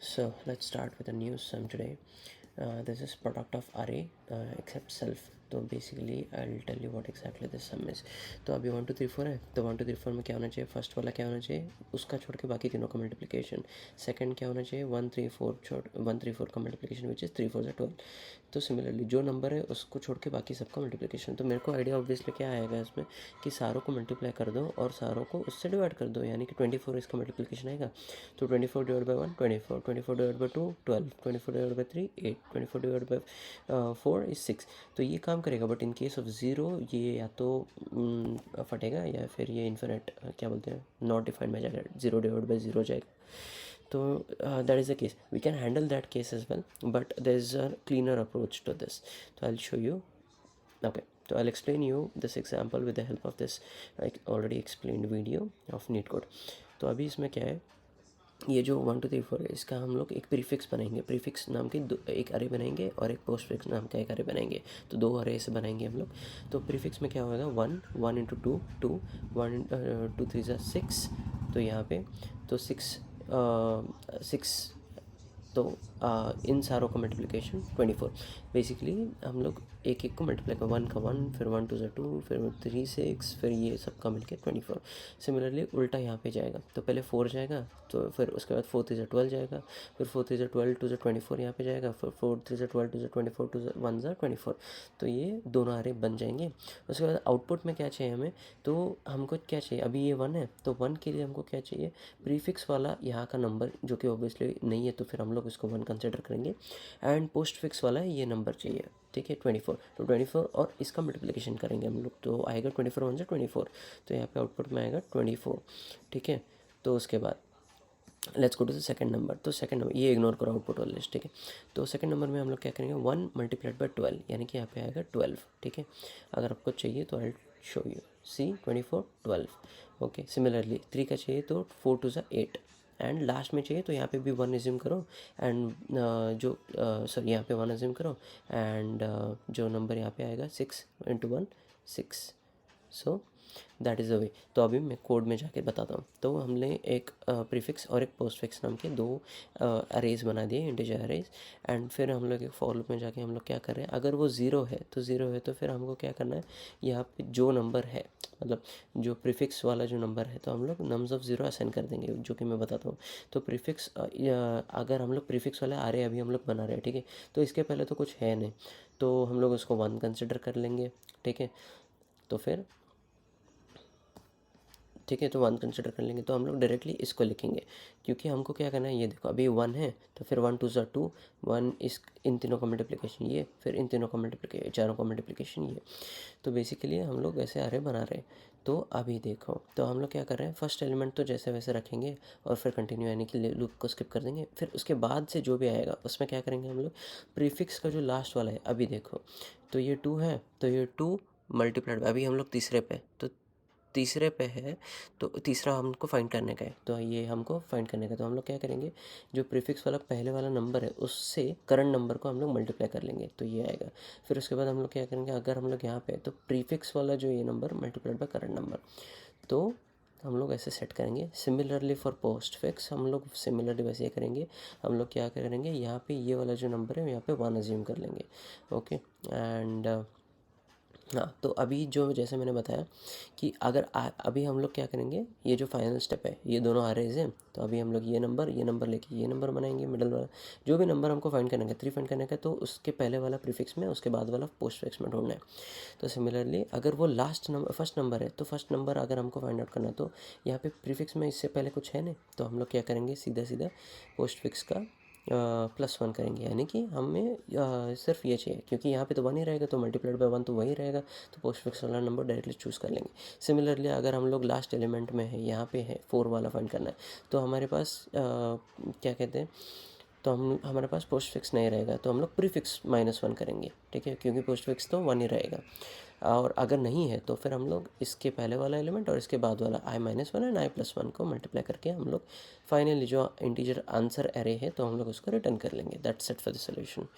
So let's start with a new sum today. This is product of array except self. तो basically I will tell you what exactly this sum is. तो अभी 1 2 3 4 है, तो 1 2 3 4 में क्या होना चाहिए? फर्स्ट वाला क्या होना चाहिए? उसका छोड़ के बाकी तीनों का मल्टीप्लिकेशन. सेकंड क्या होना चाहिए? 1 3 4 छोड़ 1 3 4 का मल्टीप्लिकेशन विच इज़ 3 4 12. तो सिमिलरली जो नंबर है उसको छोड़ के बाकी सबका मल्टीप्लिकेशन. तो मेरे को आइडिया ऑब्वियसली क्या आएगा इसमें कि सारों को मल्टीप्लाई कर दो और सारों को उससे डिवाइड कर दो, यानी कि 24 इसका मल्टीप्लिकेशन आएगा. तो 24 divide by 1 24, 24 divide by 2 12, 24 divide by 3 8, 24 divide by 4 is 6. तो ये काम करेगा. But in case of zero ये या तो फटेगा या फिर ये इन्फिनिट क्या बोलते हैं नॉट डिफाइंड में जाएगा, 0 डिवाइड बाई 0 जाएगा. तो that is the case. We can handle that case as well, but there is a cleaner approach to this. तो I will show you. Okay, so I'll explain you this example with the help of this already explained video of NeetCode. तो अभी इसमें क्या है, ये जो 1 2 3 4 है इसका हम लोग एक प्रीफिक्स बनाएंगे. प्रीफिक्स नाम के एक अरे बनाएंगे और एक पोस्टफिक्स नाम का एक अरे बनाएंगे. तो दो अरे से बनाएंगे हम लोग. तो प्रीफिक्स में क्या होगा? 1 1 इंटू 2 2 1 2 3 ज़ा 6. तो यहाँ पे तो 6 तो इन सारों का मल्टीप्लिकेशन 24. बेसिकली हम लोग एक एक को मल्टीप्लाई कर 1 का 1, फिर 1 2 ज़ा 2, फिर 3 6, फिर ये सब का मिलके 24. सिमिलरली उल्टा यहाँ पे जाएगा. तो पहले 4 जाएगा, तो फिर उसके बाद 4 3 ज़ा 12 जाएगा, फिर 4 3 ज़ा 12 2 ज़ा 24 यहाँ पे जाएगा, फिर 4 3 ज़ा 12 2 ज़ा 24 2 1 ज़ा 24. तो ये दोनों अरे बन जाएंगे. उसके बाद आउटपुट में क्या चाहिए हमें? तो हमको क्या चाहिए? अभी ये 1 है तो 1 के लिए हमको क्या चाहिए? प्रीफिक्स वाला यहाँ का नंबर जो कि ऑब्वियसली नहीं है, तो फिर हम लोग इसको 1 कंसिडर करेंगे. एंड पोस्ट फिक्स वाला ये नंबर चाहिए, ठीक है, 24. तो 24 और इसका मल्टीप्लिकेशन करेंगे हम लोग. तो आएगा 24 1 से 24. तो यहाँ पे आउटपुट में आएगा 24, ठीक है. तो उसके बाद let's go to the second number. तो सेकंड नंबर ये इग्नोर करो आउटपुट वाला लिस्ट, ठीक है. तो सेकंड नंबर में हम लोग क्या करेंगे? 1 मल्टीप्लाइड बाई 12, यानी कि यहाँ पे आएगा 12, ठीक है. अगर आपको चाहिए तो I show you. C 24 12. Okay. Similarly 3 का चाहिए तो 4 2 ज़ा 8. एंड लास्ट में चाहिए तो यहाँ पे भी 1 एज्यूम करो. एंड जो सॉरी यहाँ पे 1 एज्यूम करो. एंड जो नंबर यहाँ पे आएगा 6 into 1 6. So that is the way. तो अभी मैं कोड में जाके बताता हूँ. तो हमने एक प्रीफिक्स और एक पोस्टफिक्स नाम के दो अरेज बना दिए, इंटीजर अरेज. एंड फिर हम लोग एक फॉर लूप में जाके हम लोग क्या कर रहे हैं? अगर वो ज़ीरो है तो ज़ीरो है, तो फिर हमको क्या करना है? यहाँ पे जो नंबर है, मतलब जो प्रीफिक्स वाला जो नंबर है, तो हम लोग नम्स ऑफ ज़ीरो असाइन कर देंगे, जो कि मैं बताता हूँ. तो प्रीफिक्स अगर हम लोग प्रीफिक्स वाला अरे अभी हम लोग बना रहे हैं, ठीक है. तो इसके पहले तो कुछ है नहीं, तो हम लोग उसको 1 कंसिडर कर लेंगे, ठीक है. तो फिर ठीक है, तो 1 कंसिडर कर लेंगे. तो हम लोग डायरेक्टली इसको लिखेंगे, क्योंकि हमको क्या करना है? ये देखो अभी 1 है, तो फिर 1 2 ज़ा 2 1 इस इन तीनों का मल्टीप्लिकेशन ये, फिर इन तीनों का मल्टीप्लिकेशन चारों का मल्टीप्लिकेशन ये. तो बेसिकली हम लोग ऐसे अरे बना रहे हैं. तो अभी देखो, तो हम लोग क्या कर रहे हैं? फर्स्ट एलिमेंट तो जैसे वैसे रखेंगे और फिर कंटिन्यू यानी कि लूप को स्किप कर देंगे. फिर उसके बाद से जो भी आएगा उसमें क्या करेंगे हम लोग? प्रीफिक्स का जो लास्ट वाला है, अभी देखो, तो ये 2 है, तो ये 2 मल्टीप्लाइड, अभी हम लोग तीसरे पे, तो तीसरे पे है, तो तीसरा हमको फाइंड करने का है. तो ये हमको फाइंड करने का, तो हम लोग क्या करेंगे? जो प्रीफिक्स वाला पहले वाला नंबर है उससे करंट नंबर को हम लोग मल्टीप्लाई कर लेंगे, तो ये आएगा. फिर उसके बाद हम लोग क्या करेंगे? अगर हम लोग यहाँ पे तो प्रीफिक्स वाला जो ये number multiplied by current number, तो हम लोग ऐसे सेट करेंगे. सिमिलरली फॉर पोस्ट फिक्स हम लोग सिमिलरली वैसे ही करेंगे. हम लोग क्या करेंगे? यहाँ पे ये वाला जो नंबर है यहाँ पे 1 अज्यूम कर लेंगे, ओके. एंड हाँ, तो अभी जो जैसे मैंने बताया कि अगर अभी हम लोग क्या करेंगे? ये जो फाइनल स्टेप है, ये दोनों अरेज हैं, तो अभी हम लोग ये नंबर लेके ये नंबर बनाएंगे. मिडल वाला जो भी नंबर हमको फाइंड करने का 3 फाइंड करने का, तो उसके पहले वाला प्रीफिक्स में, उसके बाद वाला पोस्ट फिक्स में ढूंढना है. तो सिमिलरली अगर वो लास्ट नंबर फर्स्ट नंबर है, तो फर्स्ट नंबर अगर हमको फाइंड आउट करना है, तो यहाँ पे प्रीफिक्स में इससे पहले कुछ है नहीं, तो हम लोग क्या करेंगे? सीधा सीधा पोस्ट फिक्स का +1 करेंगे, यानी कि हमें सिर्फ ये चाहिए, क्योंकि यहाँ पे तो 1 ही रहेगा, तो मल्टीप्लाइड बाय 1 तो वही रहेगा. तो पोस्ट फिक्स वाला नंबर डायरेक्टली चूज़ कर लेंगे. सिमिलरली अगर हम लोग लास्ट एलिमेंट में है, यहाँ पे है 4 वाला फाइंड करना है, तो हमारे पास क्या कहते हैं, तो हमारे पास पोस्ट फिक्स नहीं रहेगा, तो हम लोग प्रीफिक्स -1 करेंगे, ठीक है, क्योंकि पोस्ट फिक्स तो 1 ही रहेगा. और अगर नहीं है तो फिर हम लोग इसके पहले वाला एलिमेंट और इसके बाद वाला i-1 एंड i+1 को मल्टीप्लाई करके हम लोग फाइनली जो इंटीजर आंसर एरे है, तो हम लोग उसको रिटर्न कर लेंगे. That's it for the solution.